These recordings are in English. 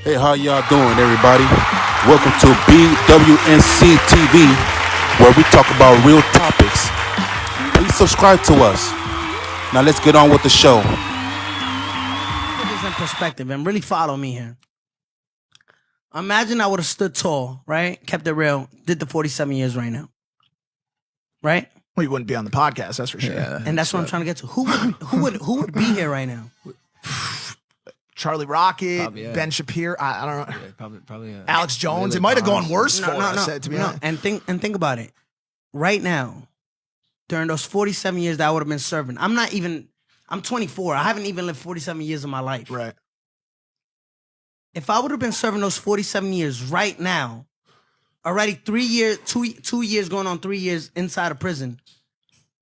Hey, how y'all doing, everybody? Welcome to BWNC TV, where we talk about real topics. Please subscribe to us. Now let's get on with the show. Put this in perspective and really follow me here. Imagine I would have stood tall, right? Kept it real. Did the 47 years right now, right? Well, you wouldn't be on the podcast, that's for sure. Yeah. And that's what I'm trying to get to. Who would be here right now? Charlie Rocket, Probably, yeah. Ben Shapiro. I don't know. Yeah, probably. Alex Jones. Lily It might have gone Collins. worse for us. To be honest. And think about it. Right now, during those 47 years that I would have been serving, I'm 24. I haven't even lived 47 years of my life. Right. If I would have been serving those 47 years right now, already 3 years, 2 years going on 3 years inside of prison,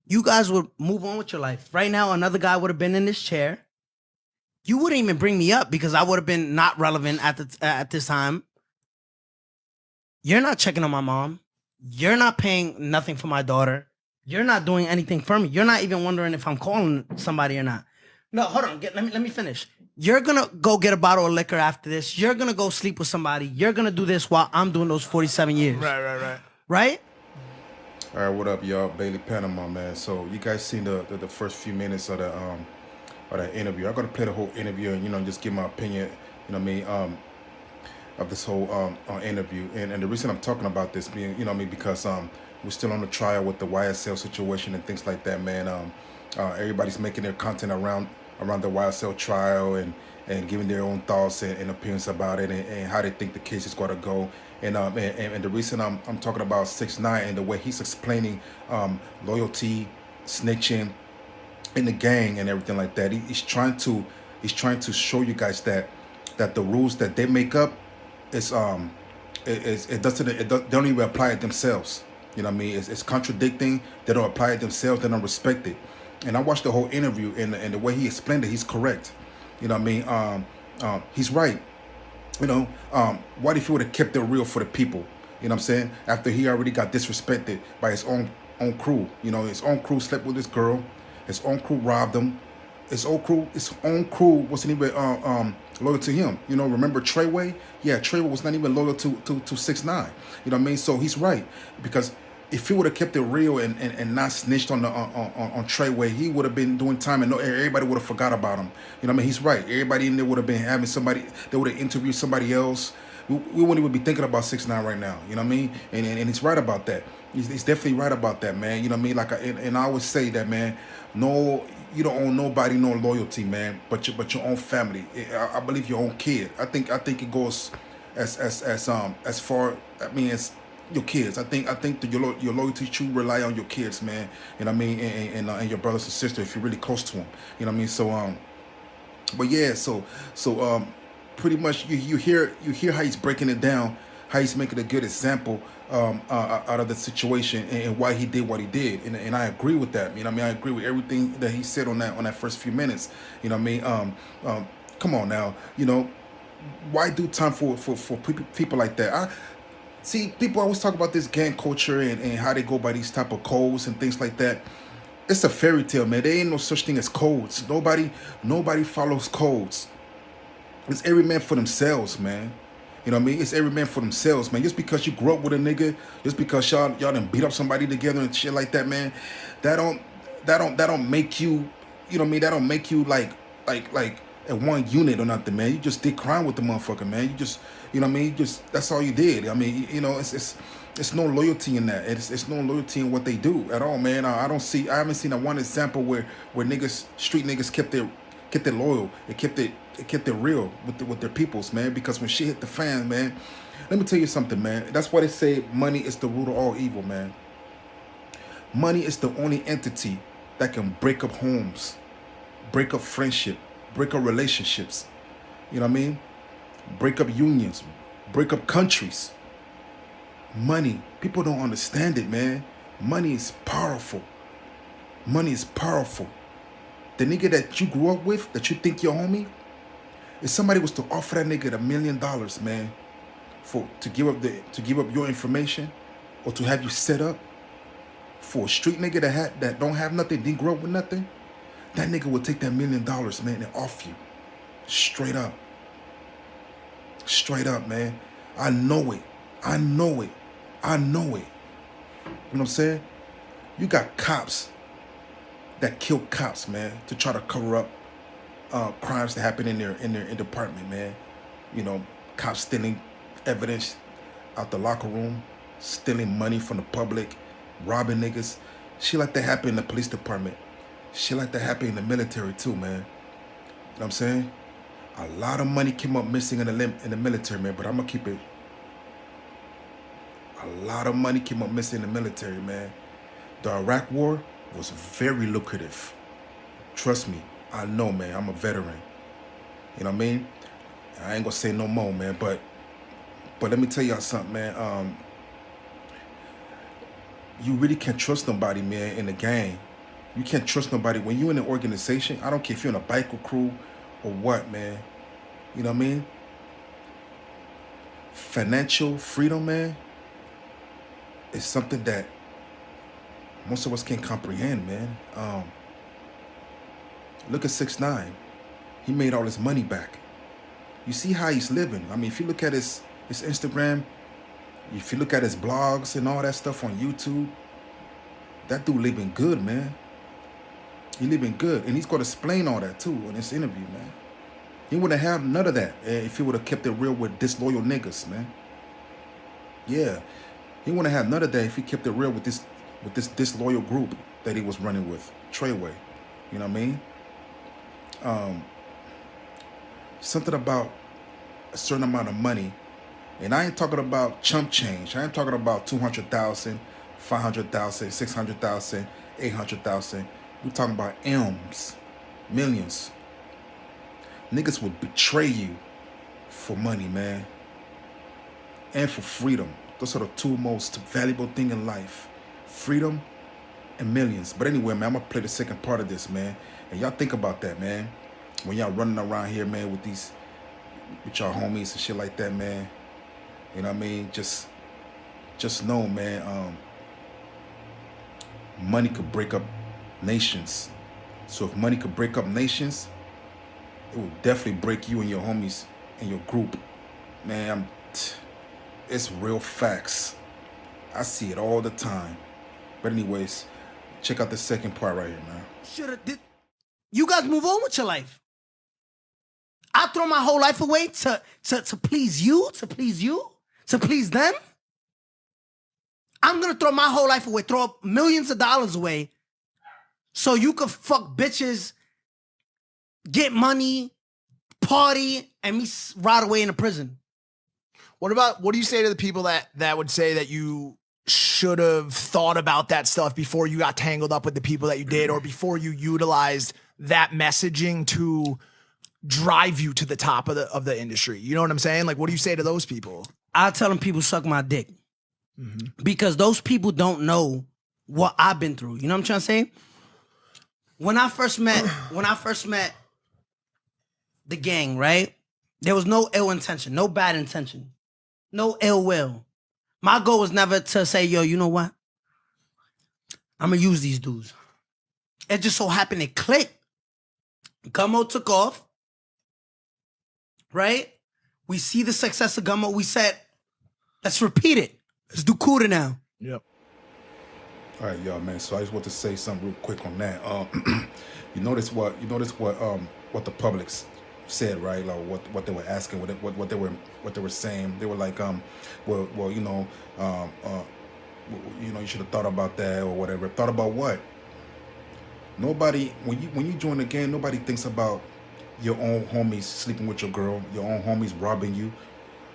you guys would move on with your life. Right now, another guy would have been in this chair. You wouldn't even bring me up because I would have been not relevant at this time. You're not checking on my mom. You're not paying nothing for my daughter. You're not doing anything for me. You're not even wondering if I'm calling somebody or not. No, hold on. Let me finish. You're going to go get a bottle of liquor after this. You're going to go sleep with somebody. You're going to do this while I'm doing those 47 years. Right. Right? All right, what up, y'all? Bailey Panama, man. So you guys seen the first few minutes of the interview. I'm gonna play the whole interview and just give my opinion. Of this whole interview. And the reason I'm talking about this being, because we're still on the trial with the YSL situation and things like that, man. Everybody's making their content around the YSL trial and giving their own thoughts and opinions about it and how they think the case is going to go. And the reason I'm talking about 6ix9ine and the way he's explaining loyalty, snitching in the gang and everything like that. He's trying to show you guys that the rules that they make up they don't even apply it themselves. You know what I mean? It's contradicting. They don't apply it themselves. They don't respect it. And I watched the whole interview and the way he explained it, he's correct. You know what I mean? He's right. What if he would have kept it real for the people? You know what I'm saying? After he already got disrespected by his own crew. His own crew slept with this girl. His own crew robbed him. His own crew wasn't even loyal to him. Remember Treyway? Yeah, Treyway was not even loyal to 6ix9ine. You know what I mean? So he's right, because if he would have kept it real and not snitched on Treyway, he would have been doing time and everybody would have forgot about him. You know what I mean? He's right. Everybody in there would have been having somebody. They would have interviewed somebody else. We wouldn't even be thinking about 6ix9ine right now. You know what I mean? And he's right about that. He's definitely right about that, man. You know what I mean? And I always say that, man. No, you don't owe nobody no loyalty, man. But your own family. I believe your own kid. I think it goes as far. I mean, as your kids. I think that your loyalty should rely on your kids, man. You know what I mean? And your brothers and sisters if you're really close to them. You know what I mean? So but yeah, so pretty much you hear how he's breaking it down, how he's making a good example out of the situation and why he did what he did, and I agree with that. You know what I mean? I agree with everything that he said on that first few minutes. You know what I mean? Come on now. Why do time for people like that? See, people always talk about this gang culture and how they go by these type of codes and things like that. It's a fairy tale, man. There ain't no such thing as codes. Nobody follows codes. It's every man for themselves, man. You know what I mean? It's every man for themselves, man. Just because you grew up with a nigga, just because y'all done beat up somebody together and shit like that, man, that don't make you, you know what I mean? That don't make you like at one unit or nothing, man. You just did crime with the motherfucker, man. You just, you know what I mean? That's all you did. I mean, it's no loyalty in that. It's no loyalty in what they do at all, man. I haven't seen one example where street niggas kept it loyal. It kept it real with their peoples, man. Because when shit hit the fan, man, let me tell you something, man. That's why they say money is the root of all evil, man. Money is the only entity that can break up homes, break up friendship, break up relationships. You know what I mean? Break up unions, break up countries. Money, people don't understand it, man. Money is powerful. Money is powerful. The nigga that you grew up with, that you think your homie, if somebody was to offer that nigga $1 million, man, to give up your information, or to have you set up for a street nigga that don't have nothing, didn't grow up with nothing, that nigga would take that $1 million, man, and off you, straight up. Straight up, man. I know it. I know it. I know it. You know what I'm saying? You got cops that kill cops, man, to try to cover up crimes that happen in their department, man. You know, cops stealing evidence out the locker room, stealing money from the public, robbing niggas. Shit like that happen in the police department. Shit like that happen in the military too, man. You know what I'm saying? A lot of money came up missing in the military, man, but I'm gonna keep it. A lot of money came up missing in the military, man. The Iraq War was very lucrative. Trust me, I know, man. I'm a veteran. You know what I mean? I ain't gonna say no more, man, but let me tell y'all something, man. You really can't trust nobody, man, in the gang. You can't trust nobody when you're in an organization. I don't care if you're in a biker crew or what, man. You know what I mean? Financial freedom, man, is something that most of us can't comprehend, man. Look at 6ix9ine. He made all his money back. You see how he's living. I mean, if you look at his Instagram, if you look at his blogs and all that stuff on YouTube, that dude living good, man. He living good. And he's going to explain all that, too, in this interview, man. He wouldn't have none of that if he would have kept it real with disloyal niggas, man. Yeah. He wouldn't have none of that if he kept it real with this disloyal group that he was running with, Treyway. You know what I mean? Something about a certain amount of money, and I ain't talking about chump change. I ain't talking about 200,000, 500,000, 600,000, 800,000. We're talking about M's, millions. Niggas would betray you for money, man, and for freedom. Those are the two most valuable things in life: freedom and millions. But anyway, man, I'm gonna play the second part of this, man. And y'all think about that, man. When y'all running around here, man, with y'all homies and shit like that, man. You know what I mean? Just know, man, money could break up nations. So if money could break up nations, it will definitely break you and your homies and your group. Man, it's real facts. I see it all the time. But anyways, check out the second part right here, man. You guys move on with your life. I throw my whole life away to please you, to please them. I'm gonna throw my whole life away, throw millions of dollars away, so you could fuck bitches, get money, party, and me rot away in a prison. What do you say to the people that would say that you should have thought about that stuff before you got tangled up with the people that you did, or before you utilized that messaging to drive you to the top of the industry? You know what I'm saying? Like, what do you say to those people? I tell them people suck my dick. Mm-hmm. Because those people don't know what I've been through. You know what I'm trying to say? When I first met the gang, right? There was no ill intention, no bad intention, no ill will. My goal was never to say, yo, you know what? I'm gonna use these dudes. It just so happened it clicked. Gummo took off, right? We see the success of Gummo. We said, let's repeat it. Let's do Cuda now. Yep. All right, y'all, man. So I just want to say something real quick on that. You notice what the public said, right? Like what they were asking, what they were saying. They were like, well, you know, you should have thought about that or whatever. Thought about what? Nobody, when you join the gang, nobody thinks about your own homies sleeping with your girl, your own homies robbing you,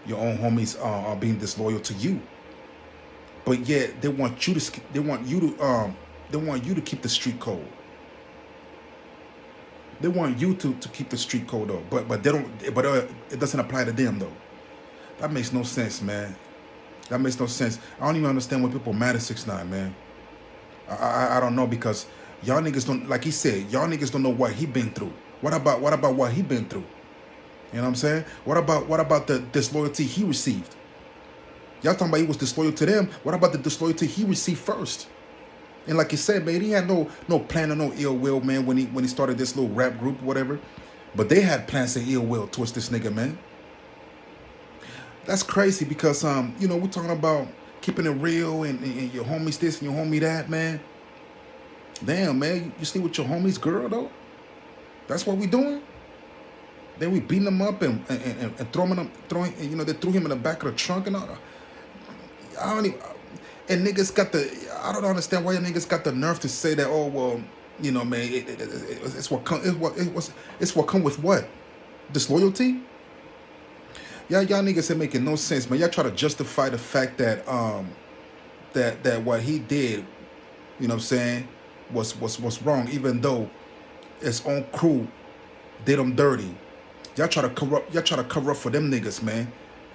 your own homies are being disloyal to you. But yet they want you to keep the street code. They want you to keep the street code though. But they don't. But it doesn't apply to them though. That makes no sense, man. That makes no sense. I don't even understand when people are mad at 6ix9ine, man. I don't know, because y'all niggas don't, like he said, y'all niggas don't know what he been through. What about what he been through? You know what I'm saying? What about the disloyalty he received? Y'all talking about he was disloyal to them. What about the disloyalty he received first? And like you said, man, he had no plan or no ill will, man, when he started this little rap group, whatever. But they had plans and ill will towards this nigga, man. That's crazy because you know, we're talking about keeping it real and your homies this and your homie that, man. Damn, man, you sleep with your homie's girl though? That's what we doing? Then we beating them up and throwing, you know, they threw him in the back of the trunk and all. I don't even, and niggas got the, I don't understand why your niggas got the nerve to say that, oh, well, you know, man, it's what come, it's what come with what? Disloyalty? Y'all niggas ain't making no sense, man. Y'all try to justify the fact that, that what he did, you know what I'm saying, was wrong, even though his own crew did him dirty. Y'all try to cover up for them niggas, man.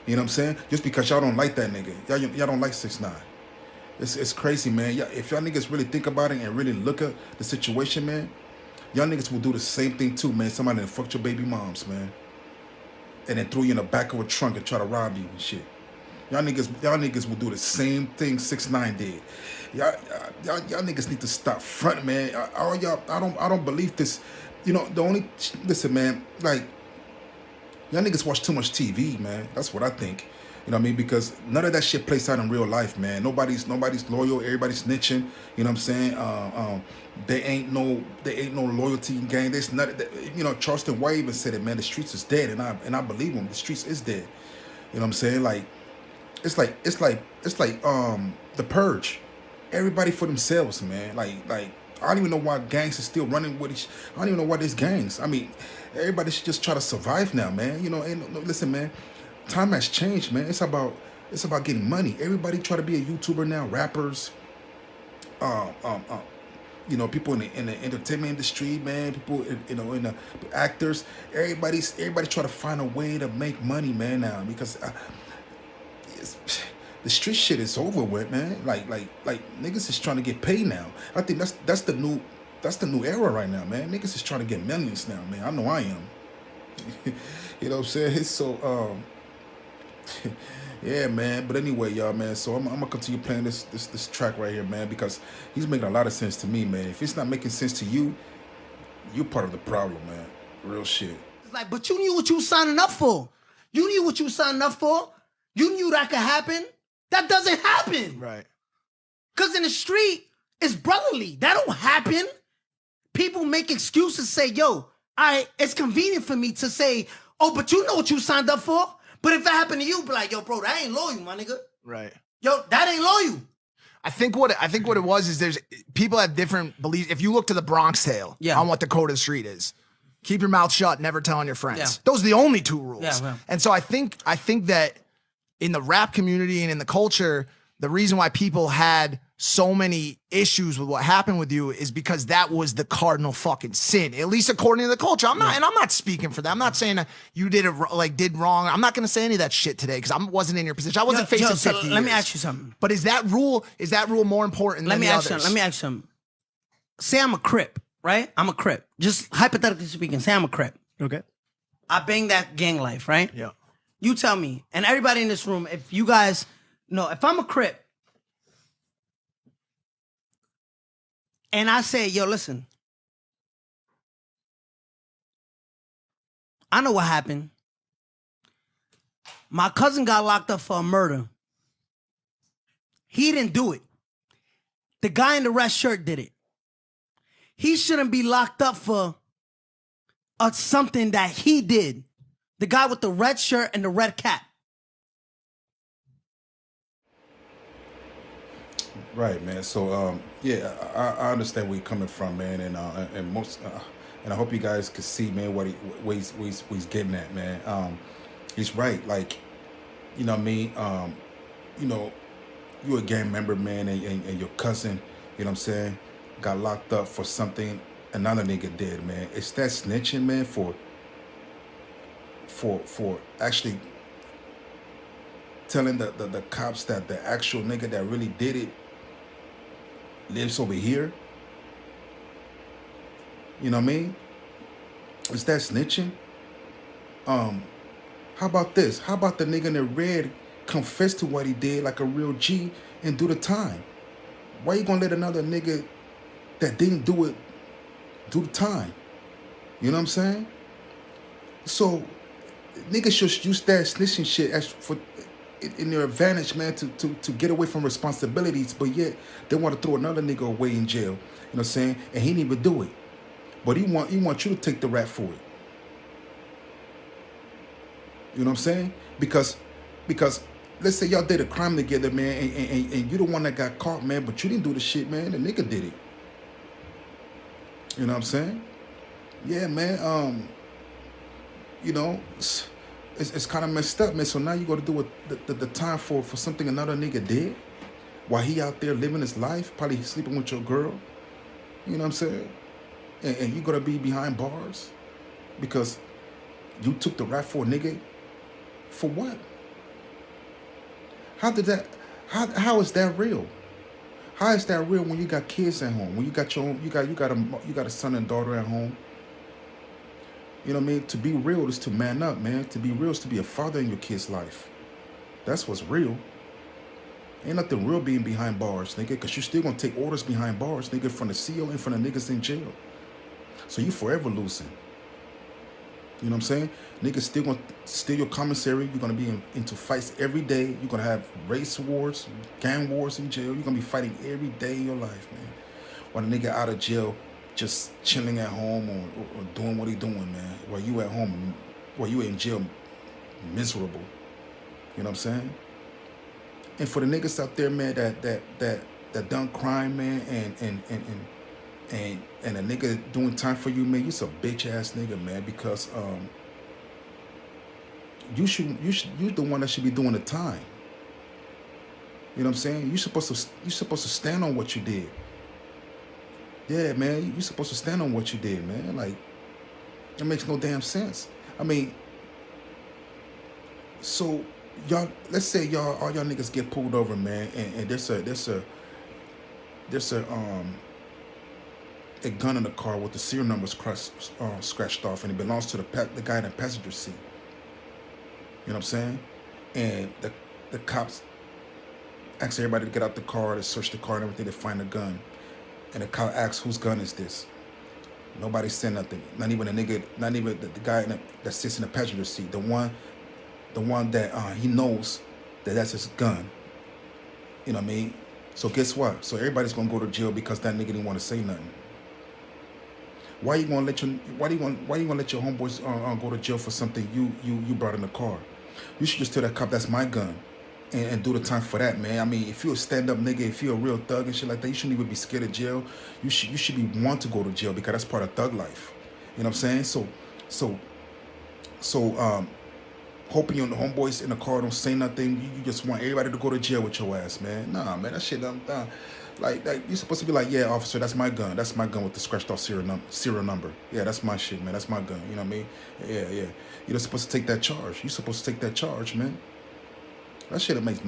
You know what I'm saying? Just because y'all don't like that nigga. Y'all don't like 6ix9ine. It's crazy, man. If y'all niggas really think about it and really look at the situation, man, y'all niggas will do the same thing too, man. Somebody that fucked your baby moms, man, and then threw you in the back of a trunk and try to rob you and shit. Y'all niggas will do the same thing 6ix9ine did. Y'all niggas need to stop fronting, man. All y'all, I don't believe this. You know, listen, man, like, y'all niggas watch too much TV, man. That's what I think. You know what I mean? Because none of that shit plays out in real life, man. Nobody's loyal. Everybody's snitching. You know what I'm saying? There ain't no loyalty in gang. There's not. You know, Charleston White even said it, man. The streets is dead, and I believe him. The streets is dead. You know what I'm saying? Like, it's like the Purge. Everybody for themselves, man. Like I don't even know why gangs are still running with each. I don't even know why there's gangs. I mean, everybody should just try to survive now, man. You know, listen, man. Time has changed, man. It's about getting money. Everybody try to be a YouTuber now. Rappers, you know, people in the entertainment industry, man. People, you know, in the actors. Everybody try to find a way to make money, man. Now because the street shit is over with, man. Like niggas is trying to get paid now. I think that's the new era right now, man. Niggas is trying to get millions now, man. I know I am. You know what I'm saying? So yeah, man. But anyway, y'all, man. So I'm gonna continue playing this track right here, man, because he's making a lot of sense to me, man. If it's not making sense to you, you're part of the problem, man. Real shit. It's like, but you knew what you was signing up for. You knew what you was signing up for. You knew that could happen. That doesn't happen. Right. Because in the street, it's brotherly. That don't happen. People make excuses, say, yo, it's convenient for me to say, oh, but you know what you signed up for. But if it happened to you, be like, yo, bro, that ain't loyal, my nigga. Right. Yo, that ain't loyal. I think what it was is there's people have different beliefs. If you look to the Bronx Tale on what the code of the street is, keep your mouth shut, never tell on your friends. Yeah. Those are the only 2 rules. Yeah. And so I think that in the rap community and in the culture, the reason why people had so many issues with what happened with you is because that was the cardinal fucking sin, at least according to the culture. I'm not speaking for that. I'm not saying that you did wrong. I'm not going to say any of that shit today because I wasn't in your position. I wasn't facing 50 years. Let me ask you something. But is that rule more important than the others? Let me ask you something. Say I'm a Crip, right? I'm a Crip. Just hypothetically speaking, say I'm a Crip. Okay. I bang that gang life, right? Yeah. You tell me, and everybody in this room, if you guys know, if I'm a Crip, and I say, yo, listen, I know what happened. My cousin got locked up for a murder. He didn't do it. The guy in the red shirt did it. He shouldn't be locked up for something that he did. The guy with the red shirt and the red cap. Right, man. So, yeah, I understand where you're coming from, man, and I hope you guys can see, man, what he's getting at, man. He's right, like, you know what I mean. You know, you a gang member, man, and your cousin, you know what I'm saying, got locked up for something another nigga did, man. It's that snitching, man, for actually telling the cops that the actual nigga that really did it lives over here. You know what I mean? Is that snitching? How about this? How about the nigga in the red confess to what he did like a real G and do the time? Why you gonna let another nigga that didn't do it do the time? You know what I'm saying? So niggas should use that snitching shit as for in their advantage, man, to get away from responsibilities, but yet they want to throw another nigga away in jail. You know what I'm saying? And he didn't even do it. But he want you to take the rap for it. You know what I'm saying? Because let's say y'all did a crime together, man, and you the one that got caught, man, but you didn't do the shit, man. The nigga did it. You know what I'm saying? Yeah, man. You know, it's kind of messed up, man. So now you got to do it the time for something another nigga did while he out there living his life, probably sleeping with your girl. You know what I'm saying? And you got to be behind bars because you took the rap for a nigga. For what? How did that? How is that real? How is that real when you got kids at home? When you got your own, you got a son and daughter at home. You know what I mean? To be real is to man up, man. To be real is to be a father in your kid's life. That's what's real. Ain't nothing real being behind bars, nigga, because you still gonna take orders behind bars, nigga, from the CO and from the niggas in jail. So you forever losing. You know what I'm saying? Niggas still gonna steal your commissary. You're gonna be into fights every day. You're gonna have race wars, gang wars in jail. You're gonna be fighting every day in your life, man. While the nigga out of jail, just chilling at home or doing what he doing, man. While you at home, while you in jail, miserable. You know what I'm saying? And for the niggas out there, man, that done crime, man, and a nigga doing time for you, man, you's a bitch ass nigga, man, because you the one that should be doing the time. You know what I'm saying? You supposed to stand on what you did. Yeah, man, you supposed to stand on what you did, man. Like, it makes no damn sense. I mean, so y'all, let's say all y'all niggas get pulled over, man, and there's a gun in the car with the serial numbers scratched off, and it belongs to the guy in the passenger seat. You know what I'm saying? And the cops ask everybody to get out the car, to search the car and everything, to find the gun. And the cop asks, whose gun is this? Nobody said nothing. Not even the guy that sits in the passenger seat. The one that he knows that's his gun. You know what I mean? So guess what? So everybody's gonna go to jail because that nigga didn't want to say nothing. Why you gonna let your homeboys go to jail for something you brought in the car? You should just tell that cop that's my gun, and do the time for that, man. I mean, if you're a stand-up nigga, if you're a real thug and shit like that, you shouldn't even be scared of jail. You should be want to go to jail because that's part of thug life. You know what I'm saying? So hoping your homeboys in the car don't say nothing. You just want everybody to go to jail with your ass, man. Nah, man, that shit like you're supposed to be like, yeah, officer, that's my gun. That's my gun with the scratched off serial number. Yeah, that's my shit, man. That's my gun. You know what I mean? Yeah. You're supposed to take that charge. You're supposed to take that charge, man. That shit it makes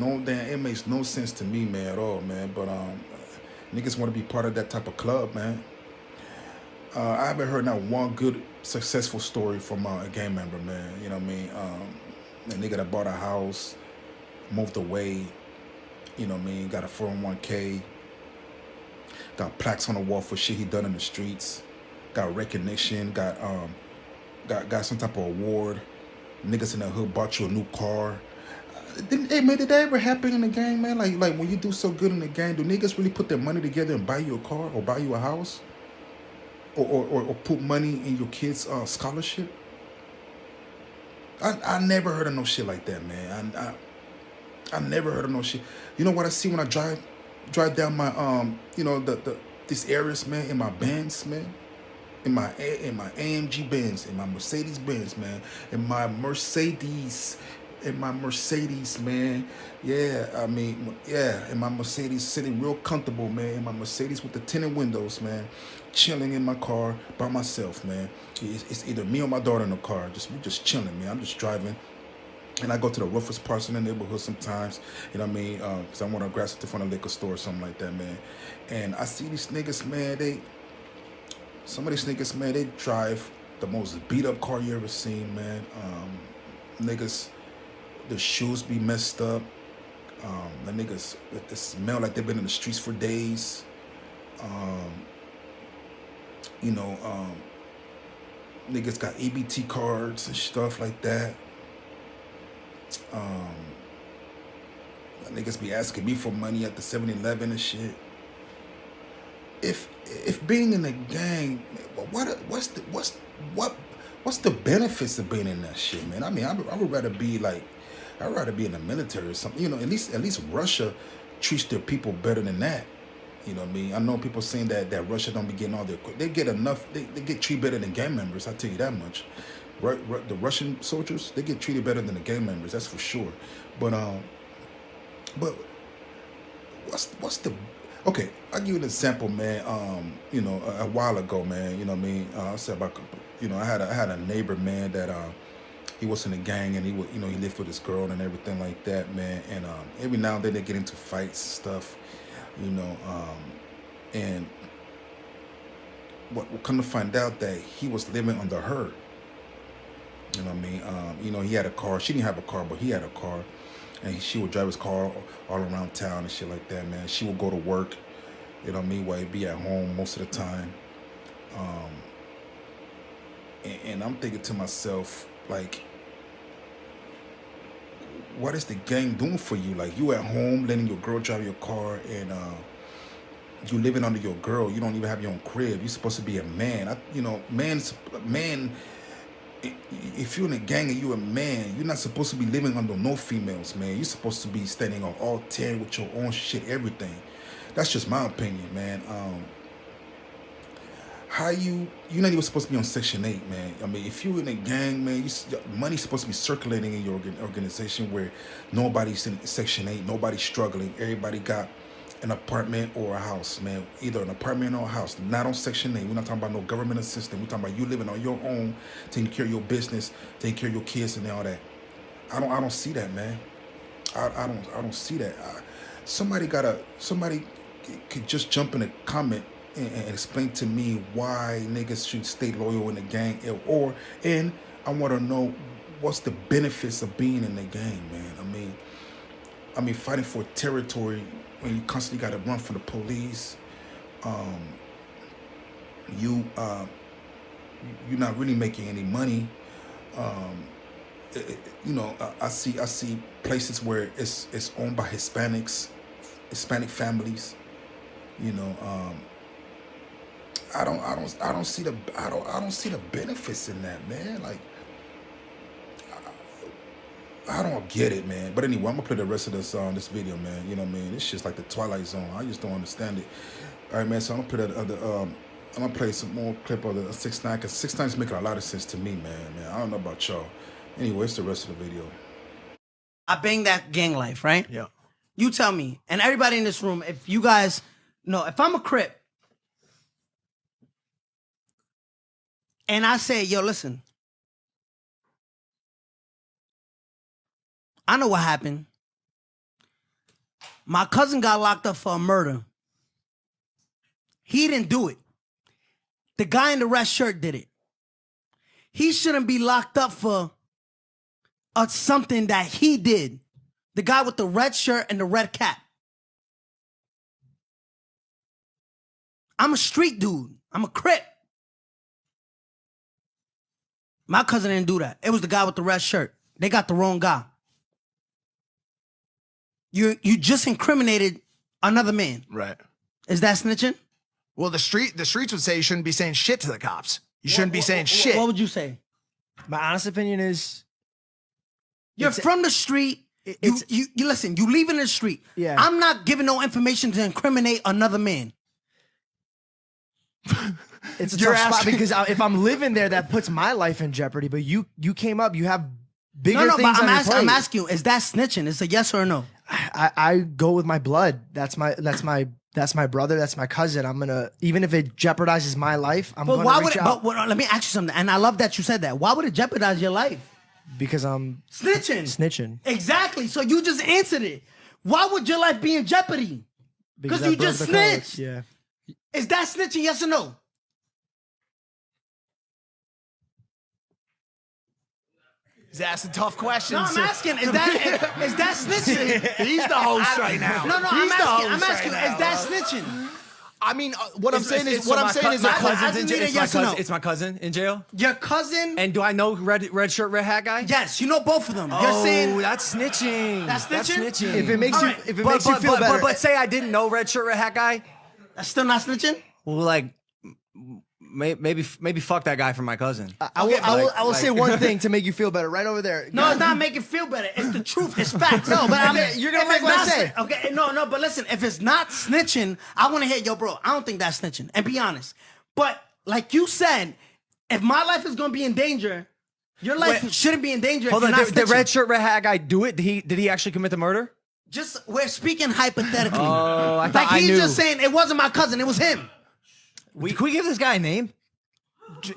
no sense to me, man, at all, man. But niggas want to be part of that type of club, man. I haven't heard not one good successful story from a gang member, man. You know what I mean? A nigga that bought a house, moved away, you know what I mean, got a 401k, got plaques on the wall for shit he done in the streets, got recognition, got some type of award. Niggas in the hood bought you a new car. Hey man, did that ever happen in the gang, man? Like when you do so good in the gang, do niggas really put their money together and buy you a car or buy you a house? Or put money in your kids' scholarship? I never heard of no shit like that, man. I never heard of no shit. You know what I see when I drive down my these areas, man, in my Benz, man, in my AMG Benz, in my Mercedes Benz, man, in my Mercedes, man. Yeah, I mean, yeah, in my Mercedes, sitting real comfortable, man. In my Mercedes with the tinted windows, man. Chilling in my car by myself, man. It's either me or my daughter in the car. We just chilling, man. I'm just driving. And I go to the roughest parts in the neighborhood sometimes, you know what I mean? Because I want to grab something from a liquor store or something like that, man. And I see these niggas, man, some of these niggas, man, they drive the most beat up car you ever seen, man. Niggas, the shoes be messed up. The niggas, they smell like they've been in the streets for days. Niggas got EBT cards and stuff like that. Niggas be asking me for money at the 7-Eleven and shit. If being in a gang, what's the benefits of being in that shit, man? I mean, I would rather be like, I'd rather be in the military or something. You know, at least Russia treats their people better than that. You know what I mean? I know people saying that Russia don't be getting all their, they get enough, they get treated better than gang members. I tell you that much. The Russian soldiers, they get treated better than the gang members. That's for sure. But what's the, okay, I'll give you an example, man. You know, a while ago, man, you know what I mean? I said about, you know, I had a neighbor, man, that he was in a gang, and he would, you know, he lived with his girl and everything like that, man. And every now and then they get into fights and stuff, you know, and what come to find out that he was living under her. You know what I mean? You know, he had a car. She didn't have a car, but he had a car. And she would drive his car all around town and shit like that, man. She would go to work, you know what I mean, while he'd be at home most of the time. And I'm thinking to myself, like, what is the gang doing for you? Like, you at home letting your girl drive your car, and you living under your girl. You don't even have your own crib. You're supposed to be a man. You know, man. If you're in a gang and you're a man, you're not supposed to be living under no females, man. You're supposed to be standing on all 10 with your own shit, everything. That's just my opinion, man. You're not even supposed to be on Section 8, man. I mean, if you're in a gang, man, money's supposed to be circulating in your organization where nobody's in Section 8, nobody's struggling. Everybody got an apartment or a house, man. Either an apartment or a house, not on Section 8. We're not talking about no government assistance. We're talking about you living on your own, taking care of your business, taking care of your kids and all that. I don't see that, man. I don't see that. Somebody could just jump in a comment and explain to me why niggas should stay loyal in the gang, and I want to know what's the benefits of being in the gang, man. I mean, fighting for territory when you constantly got to run from the police. You're not really making any money. You know, I see places where it's owned by Hispanic families. You know, I don't see the benefits in that, man. Like, I don't get it, man. But anyway, I'm gonna play the rest of this video, man. You know what I mean? It's just like the Twilight Zone. I just don't understand it. All right, man. So I'm gonna play I'm gonna play some more clip of the 6ix9ine, because 6ix9ine is making a lot of sense to me, man. I don't know about y'all. Anyway, it's the rest of the video. I bang that gang life, right? Yeah. You tell me, and everybody in this room, if you guys know, if I'm a Crip, and I say, yo, listen, I know what happened. My cousin got locked up for a murder. He didn't do it. The guy in the red shirt did it. He shouldn't be locked up for something that he did. The guy with the red shirt and the red cap. I'm a street dude. I'm a Crip. My cousin didn't do that. It was the guy with the red shirt. They got the wrong guy. You just incriminated another man. Right. Is that snitching? Well, the streets would say you shouldn't be saying shit to the cops. You shouldn't be saying shit. What would you say? My honest opinion is, You're from the street. You listen, you leaving the street. Yeah. I'm not giving no information to incriminate another man. it's a You're tough spot asking- because if I'm living there, that puts my life in jeopardy. But you came up, you have bigger No, things but on your plate. I'm asking you, is that snitching? It's a yes or a no. I go with my blood. That's my brother. That's my cousin. I'm gonna, even if it jeopardizes my life, I'm But gonna why reach would it, out but let me ask you something, and I love that you said that. Why would it jeopardize your life? because I'm Snitching. Exactly. So you just answered it. Why would your life be in jeopardy? Because I you broke just the code. snitched. Yeah. Is that snitching, yes or no? He's asking tough questions. No, I'm asking, is that snitching? He's the host right now. No, He's I'm asking, is that snitching? I mean, what I'm saying is, my that cousin's in need jail. a yes or no. It's my cousin in jail. Your cousin. And do I know red shirt, red hat guy? Yes, you know both of them. You're Oh, saying that's snitching. That's snitching? If it makes All you, right. if it makes you feel better, But say I didn't know red shirt, red hat guy. that's still not snitching. Well, like maybe fuck that guy for my cousin. I will say one thing to make you feel better. Right over there. No, it's not making feel better. It's the truth. It's facts. No, but If you're gonna if like it's what I not say. Okay, no, but listen. If it's not snitching, I want to hear, yo, bro. I don't think that's snitching. And be honest. But like you said, if my life is gonna be in danger, your life shouldn't be in danger. Hold if on, you're not the snitching. red shirt, red hat guy do it? Did he actually commit the murder? Just we're speaking hypothetically. Oh, I thought like I he's knew. just saying it wasn't my cousin. It was him. Can we give this guy a name?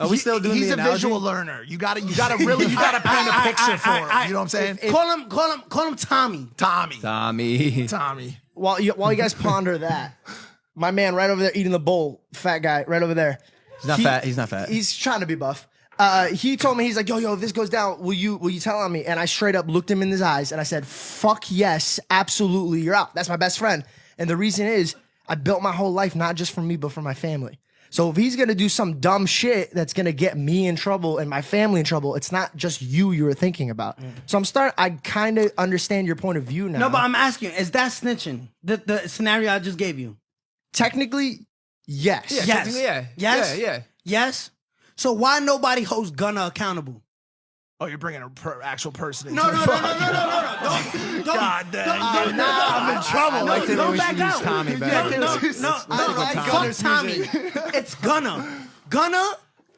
Are we still doing He's the a analogy? visual learner. You gotta paint a picture for him. You know what I'm saying? Call him Tommy. Tommy. While you guys ponder that, my man right over there eating the bowl, fat guy right over there. He's not fat. He's not fat. He's trying to be buff. He told me, he's like, yo, if this goes down, will you tell on me? And I straight up looked him in his eyes and I said, fuck yes, absolutely, you're out. That's my best friend. And the reason is I built my whole life not just for me, but for my family. So if he's gonna do some dumb shit that's gonna get me in trouble and my family in trouble, it's not just you were thinking about. So I kind of understand your point of view now. No, but I'm asking, is that snitching? The scenario I just gave you. Technically, yes. Yeah, Yes. technically, yeah. Yes. Yeah. Yes. So why nobody holds Gunna accountable? Oh, you're bringing an actual person into No. the Don't, God damn. Now I'm in trouble. like to don't we back should use out. Tommy back. No. Fuck Tommy. It's Gunna. Gunna,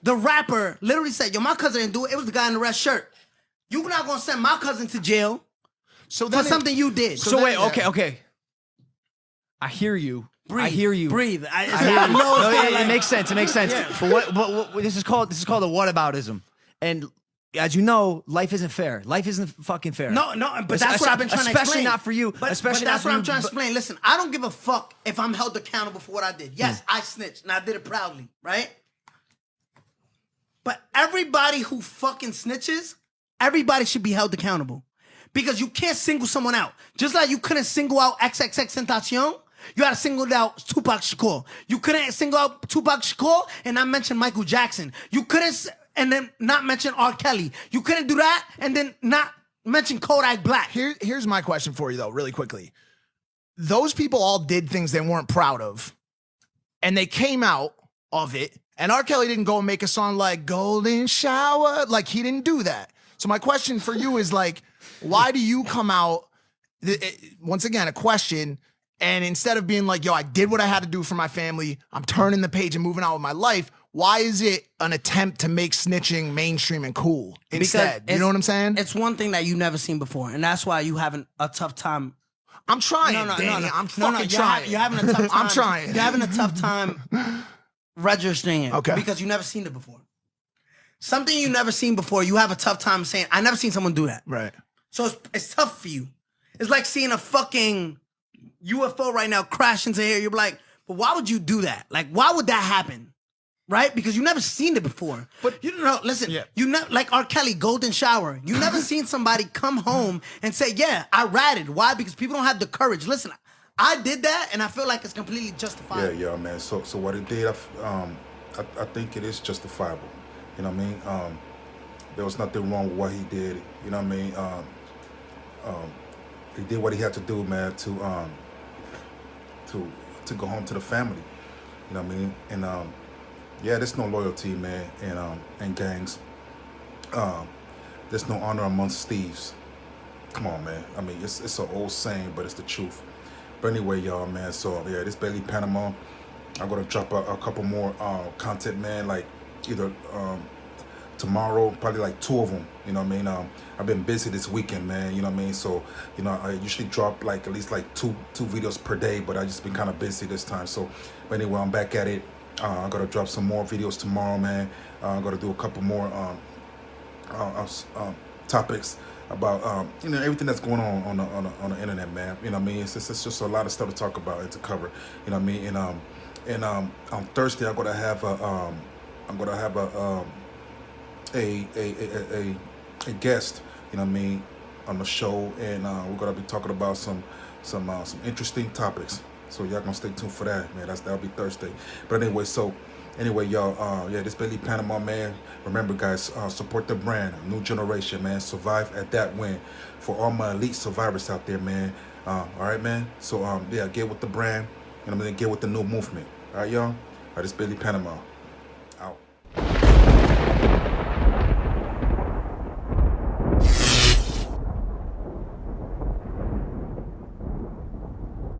the rapper, literally said, yo, my cousin didn't do it. It was the guy in the red shirt. You're not going to send my cousin to jail for something you did. So wait, okay. I hear you. Breathe. I hear you. Breathe. I hear you. No, it makes sense. It makes sense. Yeah. But what this is called a whataboutism. And as you know, life isn't fair. Life isn't fucking fair. No, but that's what I've been trying to explain. Especially not for you. But Especially that's not what for I'm you, trying to but- explain. Listen, I don't give a fuck if I'm held accountable for what I did. Yes, I snitched, and I did it proudly, right? But everybody who fucking snitches, everybody should be held accountable. Because you can't single someone out. Just like you couldn't single out XXXTentacion, you gotta single out Tupac Shakur. You couldn't single out Tupac Shakur and not mention Michael Jackson. You couldn't and then not mention R. Kelly. You couldn't do that and then not mention Kodak Black. Here's my question for you, though, really quickly. Those people all did things they weren't proud of, and they came out of it. And R. Kelly didn't go and make a song like Golden Shower. Like, he didn't do that. So my question for you is, like, why do you come out, once again, a question, and instead of being like, yo, I did what I had to do for my family, I'm turning the page and moving on with my life, why is it an attempt to make snitching mainstream and cool instead? You know what I'm saying? It's one thing that you never seen before, and that's why you having a tough time. I'm trying, Danny. I'm fucking trying. You're having a tough time. I'm trying. You're having a tough time registering it. Okay. Because you never seen it before. Something you never seen before, you have a tough time saying, I never seen someone do that. Right. So it's tough for you. It's like seeing a fucking UFO right now crash into here. You're like, but why would you do that? Like, why would that happen? Right? Because you never seen it before. But you know, listen, you never, like R. Kelly, Golden Shower. You never seen somebody come home and say, yeah, I ratted. Why? Because people don't have the courage. Listen, I did that and I feel like it's completely justified. Yeah, man. So what it did, I think it is justifiable. You know what I mean? There was nothing wrong with what he did. You know what I mean? He did what he had to do, man, to go home to the family. You know what I mean? And yeah, there's no loyalty, man, in gangs. There's no honor amongst thieves. Come on, man. I mean, it's an old saying, but it's the truth. But anyway, y'all, man. So yeah, this Bailey Panama. I'm gonna drop a couple more content, man. Like either tomorrow, probably like 2 of them. You know what I mean? I've been busy this weekend, man. You know what I mean? So you know, I usually drop like at least like two videos per day, but I just been kind of busy this time. So but anyway, I'm back at it. I'm gonna drop some more videos tomorrow, man. I'm gonna do a couple more topics about you know, everything that's going on the internet, man. You know what I mean? It's just a lot of stuff to talk about and to cover. You know what I mean? And on Thursday I'm gonna have a guest. You know what I mean? On the show, and we're gonna be talking about some interesting topics. So y'all gonna stay tuned for that, man. That'll be Thursday. But anyway, y'all, yeah, this Bailey Panama, man. Remember, guys, support the brand, new generation, man. Survive at that win. For all my elite survivors out there, man. All right, man. So, yeah, get with the brand, and I'm gonna get with the new movement. All right, y'all. All right, this Bailey Panama.